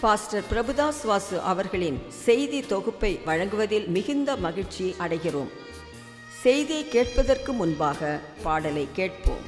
Pastor Prabhudas Vasu அவர்களின் செய்தி தொகுப்பை வழங்குவதில் மிகுந்த மகிழ்ச்சி அடைகிறோம். செய்தியை கேட்பதற்கு முன்பாக பாடலை கேட்போம்.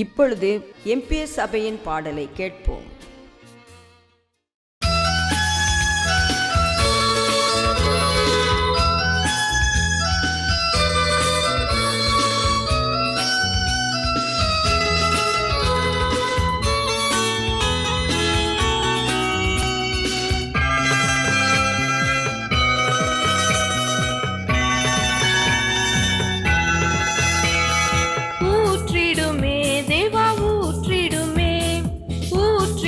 இப்பொழுது எம்பிஎஸ் சபையின் பாடலை கேட்போம். ஊற்றிடுமே தேவா ஊற்றிடுமே, ஊற்றிடுமே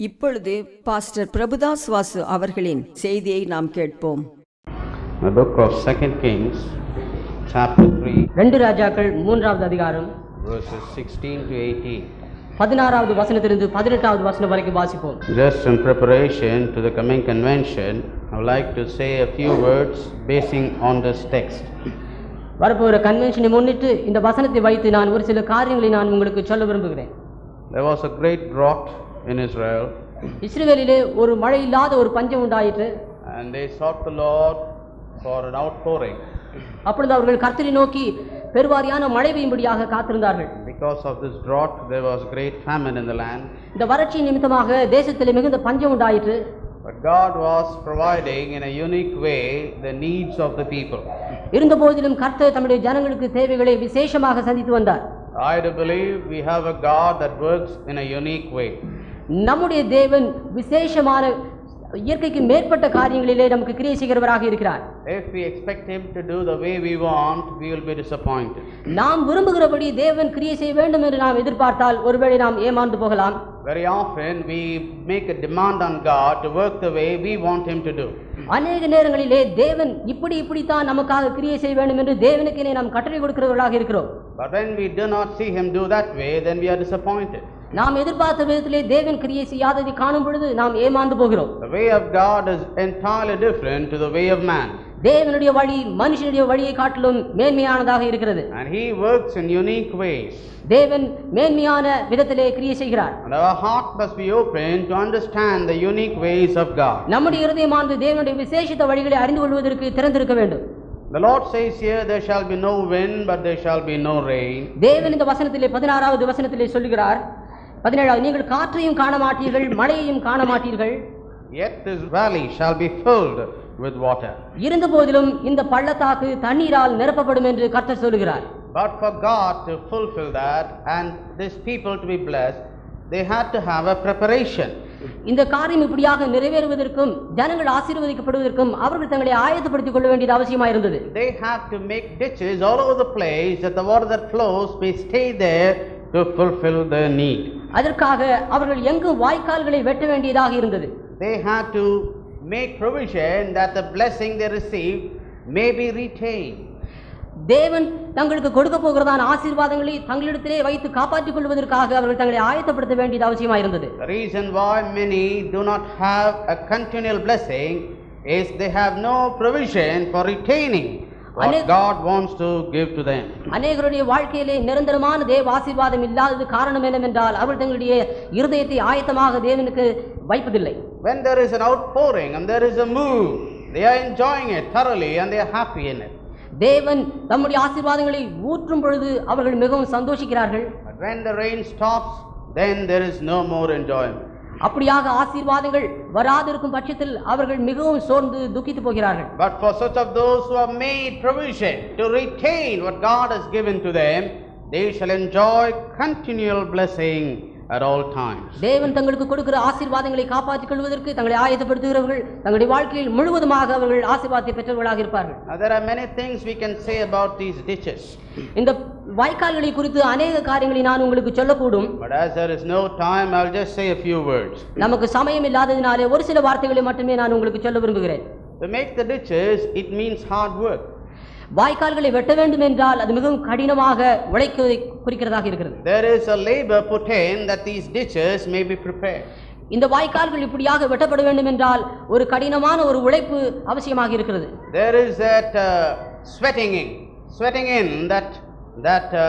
இப்பொழுது பாஸ்டர் பிரபுதாஸ் வாசு அவர்களின் செய்தியை நாம் கேட்போம். The book of 2 Kings, chapter 3, 2 ராஜாக்கள் 3வது அதிகாரம் verses 16 to 18. 16வது வசனத்திலிருந்து 18வது வசனம் வரைக்கும் வாசிப்போம். Just in preparation to the coming convention, I would like to say a few words basing on this text. வரப்போகிற கன்வென்ஷனை முன்னிட்டு இந்த வசனத்தை வைத்து நான் ஒரு சில காரியங்களை நான் உங்களுக்கு சொல்ல விரும்புகிறேன். There was a great drought in Israel, இஸ்ரவேலிலே ஒரு மழை இல்லாத ஒரு பஞ்சம் உண்டாயிற்று. and they sought the Lord for an outpouring. அப்பொழுது அவர்கள் கர்த்தரை நோக்கி பெருவாரியான மழை பெய்யும்படியாக காத்திருந்தார்கள். Because of this drought, there was great famine in the land. இந்த வறட்சி நிமித்தமாக தேசத்திலே மிகுந்த பஞ்சம் உண்டாயிற்று. But God was providing in a unique way the needs of the people. இருந்தபோதிலும் கர்த்தர் தம்முடைய ஜனங்களுக்கு தேவைகளை விசேஷமாக சந்தித்து வந்தார். I do believe we have a God that works in a unique way. நம்முடைய தேவன் விசேஷமான இயற்கைக்கு மேற்பட்ட காரியங்களிலே நமக்கு கிரியை செய்கிறவராக இருக்கிறார். If we expect him to do the way we want, we will be disappointed. நாம் விரும்புகிறபடி தேவன் கிரியை செய்ய வேண்டும் என்று நாம் எதிர்பார்த்தால் ஒருவேளை நாம் ஏமாந்து போகலாம். Very often we make a demand on God to work the way we want him to do. அநேக நேரங்களிலே தேவன் இப்படித்தான் நமக்காக கிரியை செய்ய வேண்டும் என்று தேவனுக்கே நாம் கட்டளை கொடுக்கிறவர்களாக இருக்கிறோம். But when we do not see him do that way, then we are disappointed. நாம் எதிர்பார்த்த விதத்திலே தேவன் கிரியை செய்யாததை காணும் பொழுது நாம் ஏமாந்து போகிறோம். The way of God is entirely different to the way of man. தேவனுடைய வழி மனுஷனுடைய வழியை காட்டிலும் மேன்மையானதாக இருக்கிறது. And he works in unique ways. தேவன் மேன்மையான விதத்திலே கிரியை செய்கிறார். And our heart must be open to understand the unique ways of God. நம்முடைய இருதயமானது தேவனுடைய விசேஷித்த வழிகளை அறிந்து கொள்வதற்கு திறந்திருக்க வேண்டும். The Lord says here, there shall be no wind, but there shall be no rain. தேவன் இந்த வசனத்திலே 16வது வசனத்திலே சொல்லுகிறார். 17வது, நீங்கள் காற்றையும் காண மாட்டீர்கள், மழையையும் காண மாட்டீர்கள். Yet this valley shall be filled with water. இருந்த போதிலும் இந்த பள்ளத்தாக்கு தண்ணீரால் நிரப்பப்படும் என்று கர்த்தர் சொல்லுகிறார். But for God to fulfill that and this people to be blessed, they had to have a preparation. இந்த காரியம் இப்படியாக நிறைவேறுவதற்கும் ஜனங்கள் ஆசீர்வதிக்கப்படுவதற்கும் அவர்கள் தங்களை ஆயத்தப்படுத்திக் கொள்ள வேண்டியது அவசியமாக இருந்தது. They had to make ditches all over the place that the water that flows may stay there to fulfill their need. அதற்காக அவர்கள் எங்கும் வாய்க்கால்களை வெட்ட வேண்டியதாக இருந்தது. They had to make provision that the blessing they received may be retained. தேவன் தங்களுக்கு கொடுக்க போகிறதான ஆசீர்வாதங்களை தங்களிடத்திலே வைத்து காப்பாற்றிக் கொள்வதற்காக அவர்கள் தங்களை ஆயத்தப்படுத்த வேண்டியது அவசியமாக இருந்தது. The reason why many do not have a continual blessing is they have no provision for retaining what God wants to give to them. அநேகருடைய வாழ்க்கையிலே நிரந்தரமான தேவ ஆசீர்வாதம் இல்லாதது காரணம் என்னவென்றால் அவர்கள் தங்களுடைய இருதயத்தை ஆயத்தமாக தேவனுக்கு வைப்பதில்லை. When there is an outpouring and there is a move, they are enjoying it thoroughly and they are happy in it. தேவன் தம்முடைய ஆசீர்வாதங்களை ஊற்றும் பொழுது அவர்கள் மிகவும் சந்தோஷிக்கிறார்கள். But when the rain stops, then there is no more enjoyment. அப்படியாக ஆசீர்வாதங்கள் வராதிருக்கும் பட்சத்தில் அவர்கள் மிகவும் சோர்ந்து துக்கித்து போகிறார்கள். But for such of those who have made provision to retain what God has given to them, they shall enjoy continual blessing at all times. தேவன் தங்களுக்கு கொடுக்கிற ஆசீர்வாதங்களை காப்பாற்றிக் கொள்வதற்கு தங்களை ஆயத்தப்படுத்துகிறவர்கள் தங்களுடைய வாழ்க்கையில் முழுவதுமாக அவர்கள் ஆசீர்வாதத்தை பெற்றவர்களாக இருப்பார்கள். There are many things we can say about these ditches. இந்த வாய்க்கால்களை குறித்து அநேக காரியங்களை நான் உங்களுக்கு சொல்லக்கூடும். But as there is no time, I will just say a few words. நமக்கு சமயம் இல்லாததினாலே ஒரு சில வார்த்தைகளை மட்டுமே நான் உங்களுக்கு சொல்ல விரும்புகிறேன். To make the ditches, it means hard work. வாய்க்கால்களை வெட்ட வேண்டும் என்றால் அது மிகவும் கடினமாக உழைப்பதை குறிக்கிறதாக இருக்கிறது. There is a labor put in that these ditches may be prepared. இந்த வாய்க்கால்கள் இப்படியாக வெட்டப்பட வேண்டும் என்றால் ஒரு கடினமான ஒரு உழைப்பு அவசியமாக இருக்கிறது. There is that sweating in that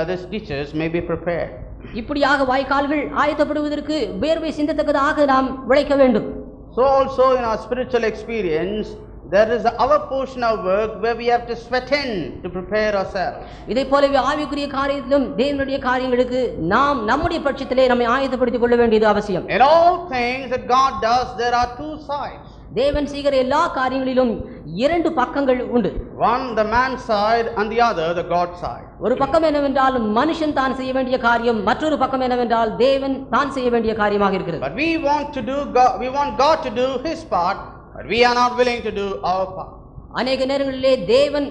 these ditches may be prepared. இப்படியாக வாய்க்கால்கள் ஆயத்தப்படுவதற்கு வேர்வை சிந்தத்தக்கதாக நாம் உழைக்க வேண்டும். So also in our spiritual experience, there is our portion of work where we have to sweat in to prepare ourselves. இதை போலவே ஆவிக்குரிய காரியத்திலும் தேவனுடைய காரியங்களுக்கு நாம் நம்முடைய பட்சத்திலே நம்மை ஆயத்தப்படுத்திக் கொள்ள வேண்டியது அவசியம். In all things that God does, there are two sides. தேவன் செய்கிற எல்லா காரியங்களிலும் இரண்டு பக்கங்கள் உண்டு. One the man side and the other the God side. ஒரு பக்கம் என்னவென்றால் மனுஷன் தான் செய்ய வேண்டிய காரியம், மற்றொரு பக்கம் என்னவென்றால் தேவன் தான் செய்ய வேண்டிய காரியமாக இருக்கிறது. But we want God to do his part, but we are not willing to do our part. அநேக நேரங்களிலே தேவன்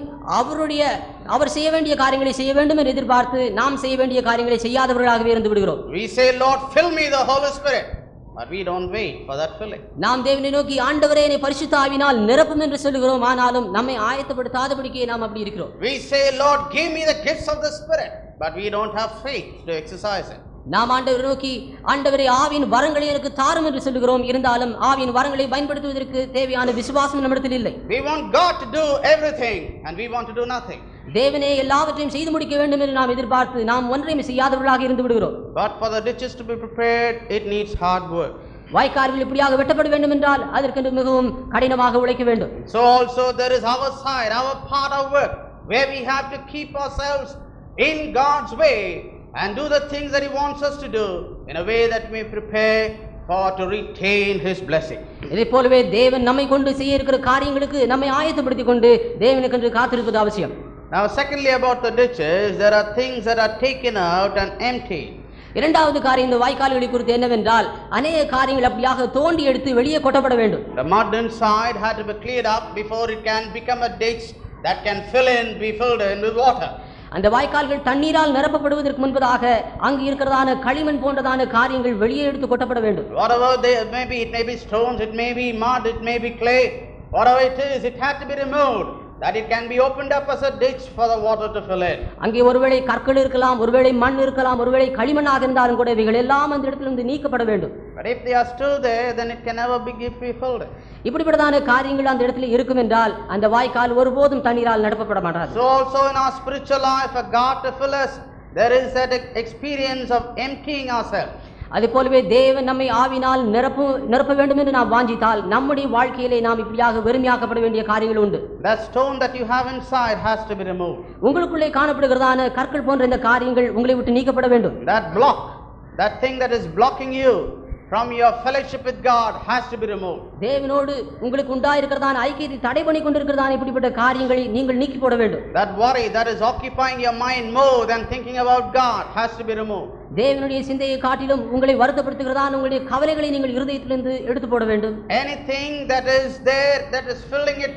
அவர் செய்ய வேண்டிய காரியங்களை செய்ய வேண்டும் என்று எதிர்பார்த்து நாம் செய்ய வேண்டிய காரியங்களை செய்யாதவர்களாகவே இருந்து விடுகிறோம். We say, Lord, fill me the Holy Spirit. but we don't wait for that filling. நாம் தேவனை நோக்கி ஆண்டவரே என்னை பரிசுத்த ஆவியினால் நிரப்பும் என்று சொல்லுகிறோம், ஆனாலும் நம்மை ஆயத்தப்படுத்தாதபடியே நாம் அப்படி இருக்கிறோம். We say, Lord, give me the gifts of the Spirit, but we don't have faith to exercise it. நாம் ஆண்டவரை நோக்கி ஆண்டவரே ஆவியின் வரங்களை எனக்கு தாரும் என்று சொல்லுகிறோம், இருந்தாலும் ஆவியின் வரங்களை பயன்படுத்துவதற்கு தேவையான விசுவாசம் நம்மிடத்தில் இல்லை. We want God to do everything and we want to do nothing. தேவனே எல்லாவற்றையும் செய்து முடிக்க வேண்டும் என்று நாம் எதிர்பார்த்து நாம் ஒன்றையும் செய்யாதவர்களாக இருந்து விடுகிறோம். But for the ditches to be prepared, it needs hard work. வாய்க்கால்கள் இப்படியாக வெட்டப்பட வேண்டும் என்றால் அதற்கு மிகவும் கடினமாக உழைக்க வேண்டும். So also there is our side, our part of work, where we have to keep ourselves in God's way and do the things that He wants us to do in a way that we prepare for to retain His blessing. இதே போலவே தேவன் நம்மை கொண்டு செய்ய இருக்கிற காரியங்களுக்கு நம்மை ஆயத்தப்படுத்திக் கொண்டு தேவனுக்கென்று காத்திருப்பது அவசியம். Now secondly, about the ditches, there are things that are taken out and emptied. இரண்டாவது காரியம் இந்த வாய்க்கால்களை குறித்து என்னவென்றால் அநேக காரியங்கள் அப்படியாக தோண்டி எடுத்து வெளியே கொட்டப்பட வேண்டும். The mud inside had to be cleared up before it can become a ditch that can be filled in with water. அந்த வாய்க்கால்கள் தண்ணீரால் நிரப்பப்படுவதற்கு முன்பதாக அங்கு இருக்கிறதான களிமண் போன்றதான காரியங்கள் வெளியே எடுத்து கொட்டப்பட வேண்டும். Whatever they maybe, it may be stones, it may be mud, it may be clay, whatever it is, it had to be removed, that it can be opened up as a ditch for the water to fill in. அங்கே ஒருவேளை கற்கள் இருக்கலாம், ஒருவேளை மண் இருக்கலாம், ஒருவேளை களிமண்ணாக இருந்தாலும் கூட இவைகள் எல்லாம் அந்த இடத்திலிருந்து நீக்கப்பட வேண்டும். But if they are still there, then it can never be filled. இப்படிப்பட்டதான காரியங்கள் அந்த இடத்துல இருக்கும் என்றால் அந்த வாய்க்கால் ஒருபோதும் தண்ணீரால் நிரப்பப்பட மாட்டாது. So also in our spiritual life, for God to fill us, there is that experience of emptying ourselves. அதே போலவே தேவன் நம்மை ஆவினால் நிரப்ப வேண்டும் என்று நாம் வாஞ்சித்தால் நம்முடைய வாழ்க்கையிலே நாம் இப்படியாக வெறுமையாக்கப்பட வேண்டிய காரியங்கள் உண்டு. That stone that you have inside has to be removed. உங்களுக்குள்ளே காணப்படுகிறதான கற்கள் போன்ற இந்த காரியங்கள் உங்களை விட்டு நீக்கப்பட வேண்டும். That block, that thing that is blocking you from your fellowship with God has to be removed. தேவனோடு உங்களுக்கு உண்டாயிருக்கிறதான ஐக்கியத்தை தடை பண்ணி கொண்டிருக்கிறதான இப்படிப்பட்ட காரியங்களை நீங்கள் நீக்கி போட வேண்டும். That worry that is occupying your mind more than thinking about God has to be removed. தேவனுடைய சிந்தையை காட்டிலும் உங்களை வருத்தப்படுத்துகிறதான உங்களுடைய கவலைகளை நீங்கள் இருதயத்திலிருந்து எடுத்து போட வேண்டும். Anything that is there that is filling it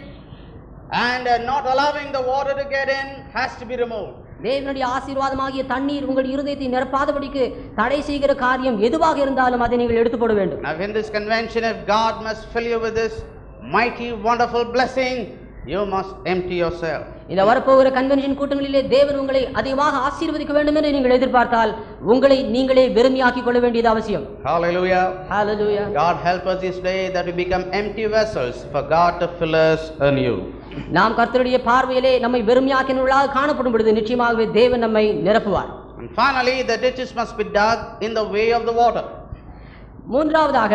and not allowing the water to get in has to be removed. தேவனுடைய ஆசீர்வாதமாகிய தண்ணீர் உங்கள் இருதயத்தை நிரப்பாதபடிக்கு தடை செய்கிற காரியம் எதுவாக இருந்தாலும் அதை நீங்கள் எடுத்து போட வேண்டும். Now in this convention, if God must fill you with this mighty wonderful blessing, you must empty yourself. இந்த வரப்போகிற கன்வென்ஷன் கூட்டங்களிலே தேவன் உங்களை அதிகமாக ஆசீர்வதிக்க வேண்டும் என்று நீங்கள் எதிர்பார்த்தால் உங்களை நீங்களே வெறுமையாக்கிக் கொள்ள வேண்டியது அவசியம். Hallelujah. Hallelujah. God help us this day that we become empty vessels for God to fill us anew. நாம் கர்த்தருடைய பார்வையிலே நம்மை வெறுமையாக்கினவர்களாக காணப்படும் பொழுது நிச்சயமாகவே தேவன் நம்மை நிரப்புவார். And finally, the ditches must be dug in the way of the water. மூன்றாவதாக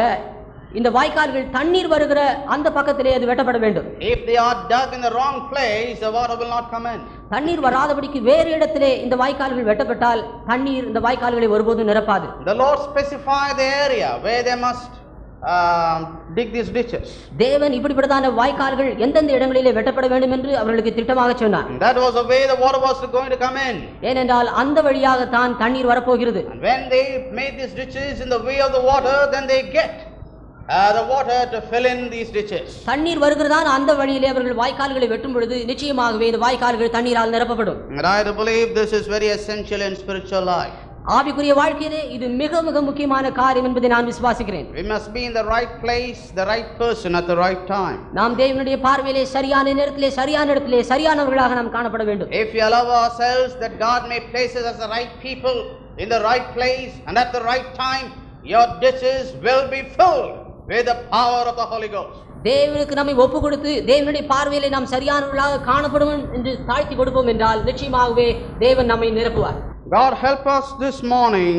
இந்த வாய்க்கால்கள் தண்ணீர் வருகிற அந்த பக்கத்திலே அது வெட்டப்பட வேண்டும். If they are dug in the wrong place, the water will not come in. தண்ணீர் வராதபடிக்கு வேறு இடத்திலே இந்த வாய்க்கால்கள் வெட்டப்பட்டால் தண்ணீர் இந்த வாய்க்கால்களை ஒருபோதும் நிரப்பாது. The Lord specified the area where they must dig these ditches. தேவன் இப்படிப்பட்டதான வாய்க்கால்கள் எந்தெந்த இடங்களிலே வெட்டப்பட வேண்டும் என்று அவர்களுக்கு திட்டமாக சொன்னார். That was the way the water was going to come in. ஏனென்றால் அந்த வழியாக தான் தண்ணீர் வரப்போகிறது. And when they made these ditches in the way of the water, then they get the water to fill in these ditches. தண்ணீர் வருகிறதான அந்த வழியிலே அவர்கள் வாய்க்கால்களை வெட்டும் பொழுது நிச்சயமாகவே இந்த வாய்க்கால்கள் தண்ணீரால் நிரப்பப்படும். And I believe this is very essential in spiritual life. ஆவிக்குரிய வாழ்க்கையிலே இது மிக மிக முக்கியமான காரியம் என்பதை நான் விசுவாசிக்கிறேன். We must be in the right place, the right person at the right time. நாம் தேவனுடைய பார்வையிலே சரியான நேரத்திலே சரியான இடத்திலே சரியானவர்களாக நாம் காணப்பட வேண்டும். If we allow ourselves that God may place us as the right people in the right place and at the right time, your ditches will be filled with the power of the Holy Ghost. தேவனுக்கு நம்மை ஒப்பு கொடுத்து தேவனுடைய பார்வையிலே நாம் சரியானவர்களாக காணப்படுவோம் என்று தாழ்த்தி கொடுப்போம் என்றால் நிச்சயமாகவே தேவன் நம்மை நிரப்புவார். God help us this morning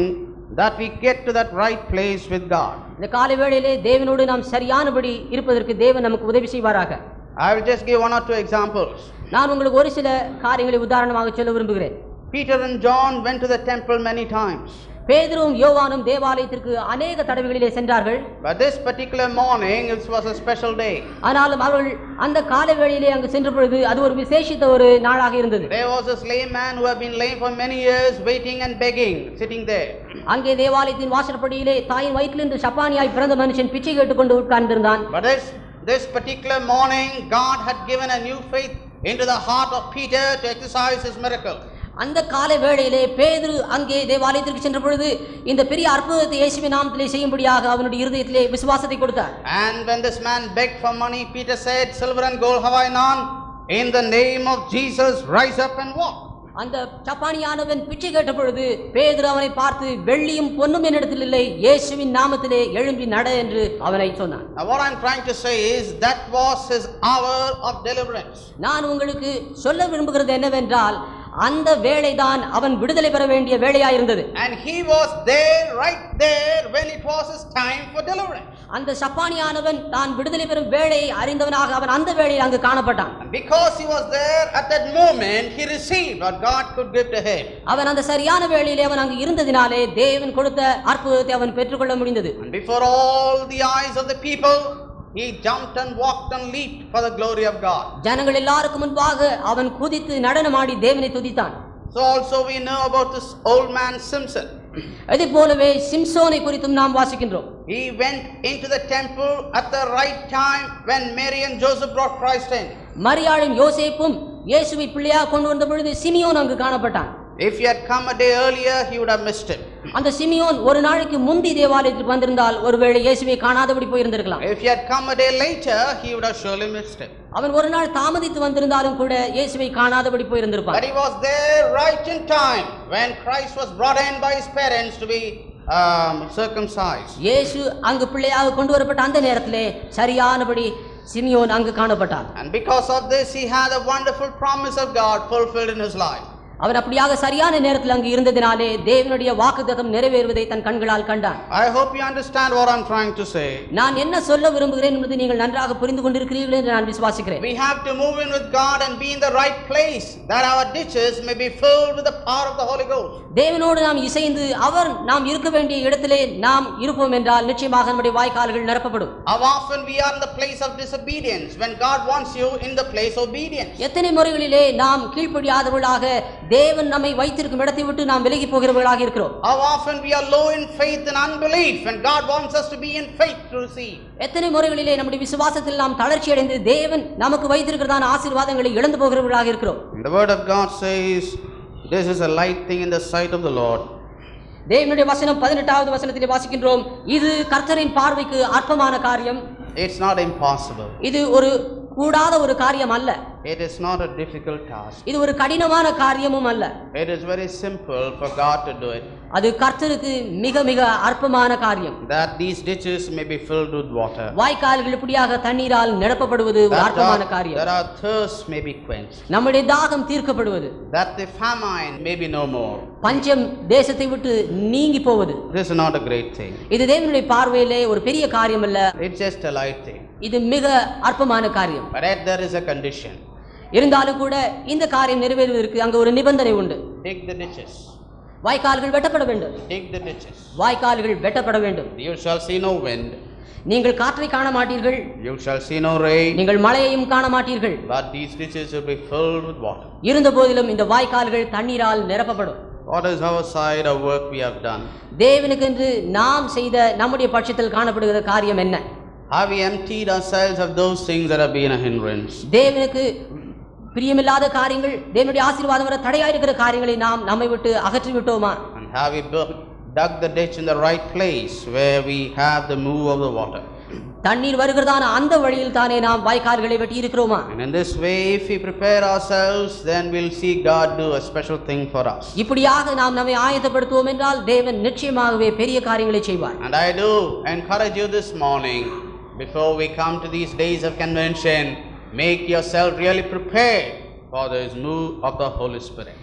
that we get to that right place with God. இந்த காலை வேளையிலே தேவனோடு நாம் சரியானபடி இருப்பதற்கு தேவன் நமக்கு உதவி செய்வாராக. I will just give one or two examples. நான் உங்களுக்கு ஒரு சில காரியங்களை உதாரணமாக சொல்ல விரும்புகிறேன். Peter and John went to the temple many times. பேதுருவும் யோவானும் தேவாலயத்திற்கு அநேக தடவைகளிலே சென்றார்கள். But this particular morning it was a special day. ஆனாலும் அவர்கள் அந்த காலை வேளையிலே அங்கு சென்ற பொழுது அது ஒரு விசேஷித்த ஒரு நாளாக இருந்தது. There was this lame man who had been lame for many years, waiting and begging, sitting there. அங்கே தேவாலயத்தின் வாசற்படியிலே தாயின் வயிற்றிலிருந்து சப்பானியாய் பிறந்த மனுஷன் பிச்சை கேட்டுக்கொண்டு உட்கார்ந்திருந்தான். But this particular morning God had given a new faith into the heart of Peter to exercise his miracle. அந்த காலை வேளையிலே பேதுரு அங்கே தேவாலயத்திற்கு சென்ற பொழுது இந்த பெரிய அற்புதத்தை இயேசுவின் நாமத்திலே செய்யும்படியாக அவனுடைய இருதயத்திலே விசுவாசத்தை கொடுத்தார். And when this man begged for money, Peter said, "Silver and gold have I none. In the name of Jesus, rise up and walk." அந்த சப்பானியானவன் பிச்சை கேட்ட பொழுது பேதுரு அவனை பார்த்து, வெள்ளியும் பொன்னும் என்னிடத்தில் இல்லை, இயேசுவின் நாமத்திலே எழும்பி நட என்று அவனை சொன்னான். Now what I'm trying to say is that was his hour of deliverance. நான் உங்களுக்கு சொல்ல விரும்புகிறது என்னவென்றால், அந்த வேளைதான் அவன் விடுதலை பெற வேண்டிய வேளையாயிருந்தது. And he was there, right there, when it was his time for deliverance. அந்த சப்பானியானவன் தான் விடுதலை பெறும் வேளையை அறிந்தவனாக அவன் அந்த வேளையில் அங்கு காணப்பட்டான். And because he was there at that moment, he received what God could give to him. அவன் அந்த சரியான வேளையிலே அவன் அங்கு இருந்ததினாலே தேவன் கொடுத்த அற்புதத்தை அவன் பெற்றுக்கொள்ள முடிந்தது. And before all the eyes of the people, he jumped and walked and leaped for the glory of God. ஜனங்கள் எல்லாருக்கும் முன்பாக அவன் குதித்து நடனமாடி தேவனை துதித்தான். So also we know about this old man Samson. அதே போலவே சிம்சோனை குறித்தும் நாம் வாசிக்கின்றோம். He went into the temple at the right time when Mary and Joseph brought Christ in. மரியாளும் யோசேப்பும் இயேசுவை பிள்ளையாக கொண்டு வந்த பொழுது சிமியோன் அங்கு காணப்பட்டான். If he had come a day earlier, he would have missed him. அந்த சிமியோன் ஒரு நாளைக்கு முந்தி தேவாலயத்துக்கு வந்திருந்தால் ஒருவேளை இயேசுவை காணாதபடி போயிருந்திருக்கலாம். If he had come a day later, he would have surely missed him. அவன் ஒரு நாள் தாமதித்து வந்திருந்தாலும் கூட இயேசுவை காணாதபடி போயிருந்திருப்பான். But he was there right in time when Christ was brought in by his parents to be circumcised. இயேசு அங்கு பிள்ளையாக கொண்டு வரப்பட்ட அந்த நேரத்திலே சரியானபடி சிமியோன் அங்கு காணப்பட்டான். And because of this, he had a wonderful promise of God fulfilled in his life. அவன் அப்படியாக சரியான நேரத்தில் அங்கு இருந்ததினாலே தேவனுடைய வாக்குத்தத்தம் நிறைவேறுவதை தன் கண்களால் கண்டான். I hope you understand what I'm trying to say. நான் என்ன சொல்ல விரும்புகிறேன் என்பதை நீங்கள் நன்றாக புரிந்து கொண்டிருக்கிறீர்கள் என்று நான் விசுவாசிக்கிறேன். We have to move in with God and be in the right place that our ditches may be filled with the power of the Holy Ghost. தேவனோடு நாம் இசைந்து அவர் நாம் இருக்க வேண்டிய இடத்திலே நாம் இருப்போம் என்றால் நிச்சயமாக நம்முடைய வாய்க்கால்கள் நிரப்பப்படும். How often we are in the place of disobedience when God wants you in the place of obedience. எத்தனை முறைகளிலே நாம் கீழ்ப்படியாதவர்களாக தேவன் நம்மை வைத்திருக்கும் இடத்தை விட்டு நாம் விலகி போகிறவர்களாக இருக்கிறோம். How often we are low in faith and unbelief when God wants us to be in faith to receive. எத்தனை முறைகளிலே நம்முடைய விசுவாசத்தில் நாம் தளர்ச்சி அடைந்து தேவன் நமக்கு வைத்திருக்கிறதான ஆசீர்வாதங்களை இழந்து போகிறவர்களாக இருக்கிறோம். The word of God says, this is a light thing in the sight of the Lord. தேவனுடைய வசனம் 18வது வசனத்திலே வாசிக்கின்றோம், இது கர்த்தரின் பார்வைக்கு அற்பமான காரியம். It's not impossible. இது ஒரு கூடாத ஒரு காரியம் அல்ல. It is not a difficult task. இது ஒரு கடினமான காரியமும் அல்ல. It is very simple for God to do it. அது கர்த்தருக்கு மிக மிக அற்பமான காரியம். That these ditches may be filled with water. வாய்க்கால்கள் இப்படியாக தண்ணீரால் நிரப்பப்படுவது ஒரு அற்பமான காரியம். That our thirst may be quenched. நம்முடைய தாகம் தீர்க்கப்படுவது. That the famine may be no more. பஞ்சம் தேசத்தை விட்டு நீங்கி போவது. This is not a great thing. இது தேவனுடைய பார்வையிலே ஒரு பெரிய காரியம் அல்ல. It's just a light thing. இது மிக அற்பமான காரியம். But yet there is a condition. இருந்தாலும் கூட இந்த காரியம் நிறைவேறுவதற்கு அங்கு ஒரு நிபந்தனை உண்டு. Dig the ditches. வாய்க்கால்கள் வெட்டப்பட வேண்டும். Dig the ditches. வாய்க்கால்கள் வெட்டப்பட வேண்டும். You shall see no wind. நீங்கள் காற்றை காண மாட்டீர்கள். You shall see no rain. நீங்கள் மழையையும் காண மாட்டீர்கள். But these ditches will be filled with water. இருந்த போதிலும் இந்த வாய்க்கால்கள் தண்ணீரால் நிரப்பப்படும். What is our side of work we have done? தேவனுக்கென்று நாம் செய்த நம்முடைய பட்சத்தில் காணப்படுகிற காரியம் என்ன? Have we emptied ourselves of those things that have been a hindrance? தேவனுக்கு பிரியமில்லாத காரியங்கள், தேவனுடைய ஆசீர்வாதம் வர தடையாயிருக்கிற காரியங்களை நாம் நம்மை விட்டு அகற்றி விட்டோமா? And have we dug the ditch in the right place where we have the move of the water? தண்ணீர் வருகிறதான அந்த வழியில் தானே நாம் வாய்க்கால்களை வெட்டி இருக்கிறோமா? And in this way, if we prepare ourselves, then we'll see God do a special thing for us. இப்படியாக நாம் நம்மை ஆயத்தப்படுத்துவோம் என்றால் தேவன் நிச்சயமாகவே பெரிய காரியங்களை செய்வார். And I do encourage you this morning, before we come to these days of convention, make yourself really prepared for this move of the Holy Spirit.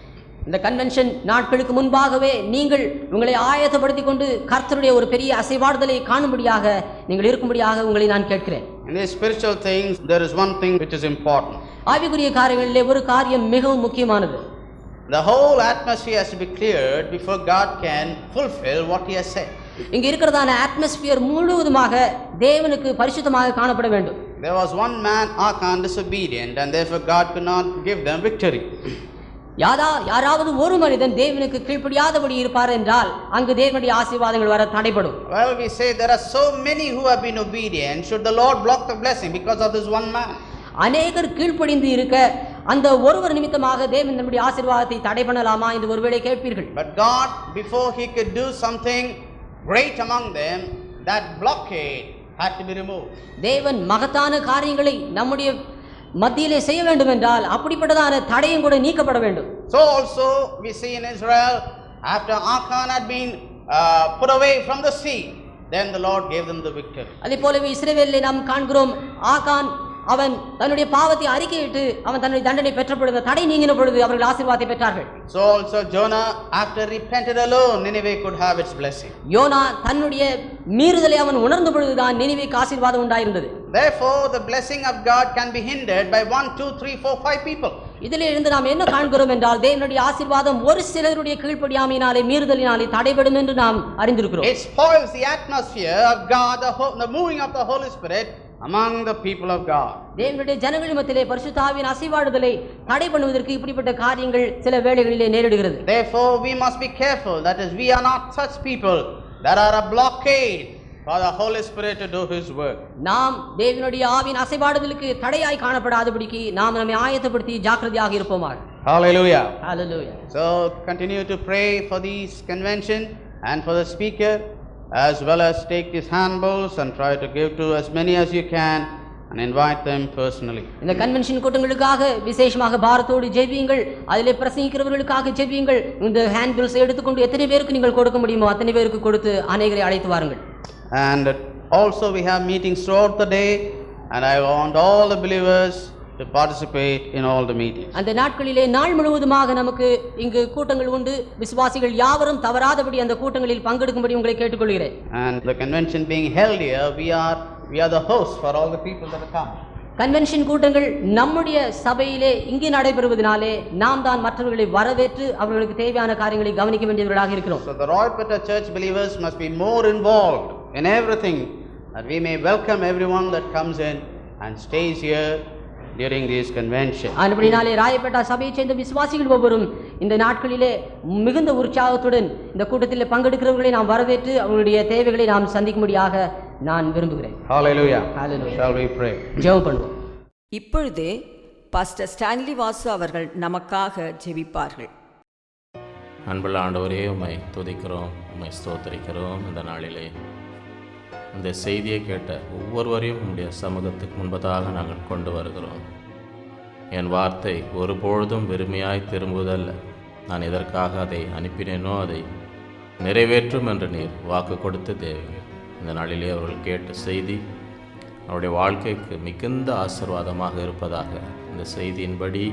இந்த கன்வென்ஷன் நாட்களுக்கு முன்பாகவே நீங்கள் உங்களை ஆயத்தப்படுத்திக் கொண்டு கர்த்தருடைய ஒரு பெரிய அசைவாடுதலை காணும்படியாக நீங்கள் இருக்கும்படியாக உங்களை நான் கேட்கிறேன். In these spiritual things, there is one thing which is important. ஆவிக்குரிய காரியங்களிலே ஒரு காரியம் மிகவும் முக்கியமானது. The whole atmosphere has to be cleared before God can fulfill what He has said. இங்க இருக்கிறதான அட்மாஸ்பியர் முழுவதுமாக தேவனுக்கு பரிசுத்தமாக காணப்பட வேண்டும். There was one man, Achan, disobedient, and therefore God could not give them victory. யாராவது ஒரு மனிதன் தேவனுக்கு கீழ்ப்படியாதபடி இருப்பார் என்றால் அங்கு தேவனுடைய ஆசீர்வாதங்கள் வர தடைப்படும். Well, we say there are so many who have been obedient. Should the Lord block the blessing because of this one man? அநேகர் கீழ்ப்படிந்து இருக்க அந்த ஒருவர் நிமித்தமாக தேவன் நம்முடைய ஆசீர்வாதத்தை தடை பண்ணலாமா என்று ஒருவேளை கேட்பீர்கள். But God, before He could do something great among them, that blockade had to be removed. தேவன் மகத்தான காரியங்களை நம்முடைய மத்தியிலே செய்ய வேண்டும் என்றால் அப்படிப்பட்டதான தடையும் கூட நீக்கப்பட வேண்டும். So also we see in Israel, after Achan had been put away from the sea, then the Lord gave them the victory. அதே போலவே இஸ்ரவேலிலே நாம் காண்கிறோம், ஆகான் அவன் தன்னுடைய பாவத்தை அறிக்கையிட்டு அவன் தன்னுடைய தண்டனை பெற்ற பொழுது, தடை நீங்கின பொழுது அவர்கள் ஆசீர்வாதத்தை பெற்றார்கள். So also Jonah, after repented alone, Nineveh could have its blessing. Jonah தன்னுடைய மீறுதலை அவன் உணர்ந்த பொழுதுதான் நினிவேக்கு ஆசீர்வாதம் உண்டாயிருந்தது. Therefore the blessing of God can be hindered by 1, 2, 3, 4, 5 people. இதிலே இருந்து நாம் என்ன காண்கிறோம் என்றால், தேவனுடைய ஆசீர்வாதம் ஒரு சிலருடைய கீழ்ப்படியாமையினாலே மீறுதலினாலே தடைபடும் என்று நாம் அறிந்திருக்கிறோம். It spoils the atmosphere of God, the moving of the Holy Spirit among the people of God. தேவனுடைய ஜனங்கள் மத்தியிலே பரிசுத்த ஆவியின் அசைவாடுதலை தடை பண்ணுவதற்கு இப்படிப்பட்ட காரியங்கள் சில வேளைகளிலே நேரிடுகிறது. Therefore we must be careful, that is, we are not such people that are a blockade for the Holy Spirit to do His work. நாம் தேவனுடைய ஆவியின் அசைவாடுதலுக்கு தடையாய் காணப்படாதபடிக்கு நாம் நம்மை ஆயத்தப்படுத்தி ஜாக்கிரதையாக இருப்போமாக. Hallelujah. Hallelujah. So continue to pray for this convention and for the speaker, as well as take these handbills and try to give to as many as you can and invite them personally. இந்த convention கூட்டங்களுக்காக விசேஷமாக பாரத்தோடு ஜெபியுங்கள், அதிலே பிரசங்கிக்கிறவர்களுக்காக ஜெபியுங்கள். இந்த handbills எடுத்துக்கொண்டு எத்தனை பேருக்கு நீங்கள் கொடுக்க முடியுமோ அத்தனை பேருக்கு கொடுத்து அநேகரை அழைத்து வாருங்கள். And also we have meetings throughout the day, and I want all the believers to participate in all the meetings. அந்த நாட்களிலே நாள் முழுவதுமாக நமக்கு இங்கு கூட்டங்கள் உண்டு. விசுவாசிகள் யாவரும் தவறாதபடி அந்த கூட்டங்களில் பங்கெடுக்கும்படி உங்களை கேட்டுக்கொள்கிறேன். And the convention being held here, we are the host for all the people that come. Convention கூட்டங்கள் நம்முடைய சபையிலே இங்கே நடைபெறுவதனாலே நாம் தான் மற்றவர்களை வரவேற்று அவர்களுக்கு தேவையான காரியங்களை கவனிக்க வேண்டியவர்களாக இருக்கிறோம். So the Roy Petter Church believers must be more involved in everything, that we may welcome everyone that comes in and stays here during this convention. அப்படினாலே ராயப்பேட்டா சபையை சேர்ந்த விசுவாசிகள் ஒவ்வொருவரும் இந்த நாட்களிலே மிகுந்த உற்சாகத்துடன் இந்த கூட்டத்தில் பங்கெடுக்கிறவர்களை நாம் வரவேற்று அவர்களுடைய தேவைகளை நாம் சந்திக்கும்படியாக நான் விரும்புகிறேன். Hallelujah. Hallelujah. Shall we pray? ஜெபம் பண்ணுவோம். இப்பொழுது பாஸ்டர் ஸ்டான்லி வாசு அவர்கள் நமக்காக ஜெபிப்பார்கள். அன்புள்ள ஆண்டவரே, உம்மை துதிக்கிறோம், உம்மை ஸ்தோத்திரிக்கிறோம். இந்த நாளிலே இந்த செய்தியை கேட்ட ஒவ்வொருவரையும் உம்முடைய சமூகத்துக்கு முன்பதாக நாங்கள் கொண்டு வருகிறோம். என் வார்த்தை ஒருபொழுதும் வெறுமையாய் திரும்புவதல்ல. நான் எதற்காக அதை அனுப்பினேனோ அதை நிறைவேற்றும் என்று நீர் வாக்கு கொடுத்து தேவன். இந்த நாளிலே அவர்கள் கேட்ட செய்தி அவருடைய வாழ்க்கைக்கு மிகுந்த ஆசீர்வாதமாக இருப்பதாக, இந்த செய்தியின்படி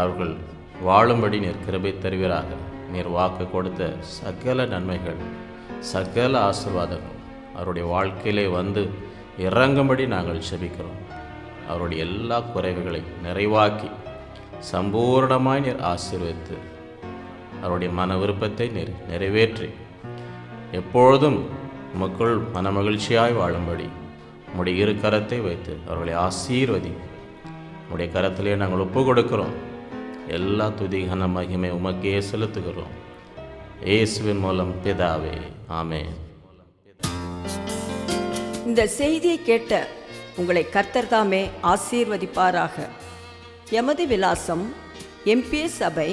அவர்கள் வாழும்படி நீர் கிருபை தருவீராக. நீர் வாக்கு கொடுத்த சகல நன்மைகள், சகல ஆசீர்வாதங்கள் அவருடைய வாழ்க்கையிலே வந்து இறங்கும்படி நாங்கள் செபிக்கிறோம். அவருடைய எல்லா குறைவுகளை நிறைவாக்கி சம்பூர்ணமாய் நீர் ஆசீர்வதித்து அவருடைய மன விருப்பத்தை நீர் நிறைவேற்றி எப்பொழுதும் மக்கள் மனமகிழ்ச்சியாய் வாழும்படி உம்முடைய இரு கரத்தை வைத்து அவர்களை ஆசீர்வதி. உம்முடைய கரத்திலே நாங்கள் ஒப்பு கொடுக்கிறோம். எல்லா துதி கன மகிமை உமக்கே செலுத்துகிறோம். இயேசுவின் மூலம் பிதாவே, ஆமென். இந்த செய்தியை கேட்ட உங்களை கர்த்தர் தாமே ஆசீர்வதிப்பாராக. எமது விலாசம் எம்பி சபை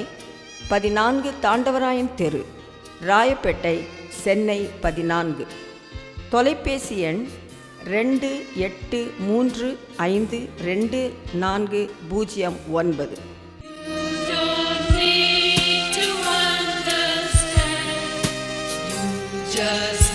14 தாண்டவராயன் தெரு, ராயப்பேட்டை, சென்னை 14. தொலைபேசி எண் 28352409. Just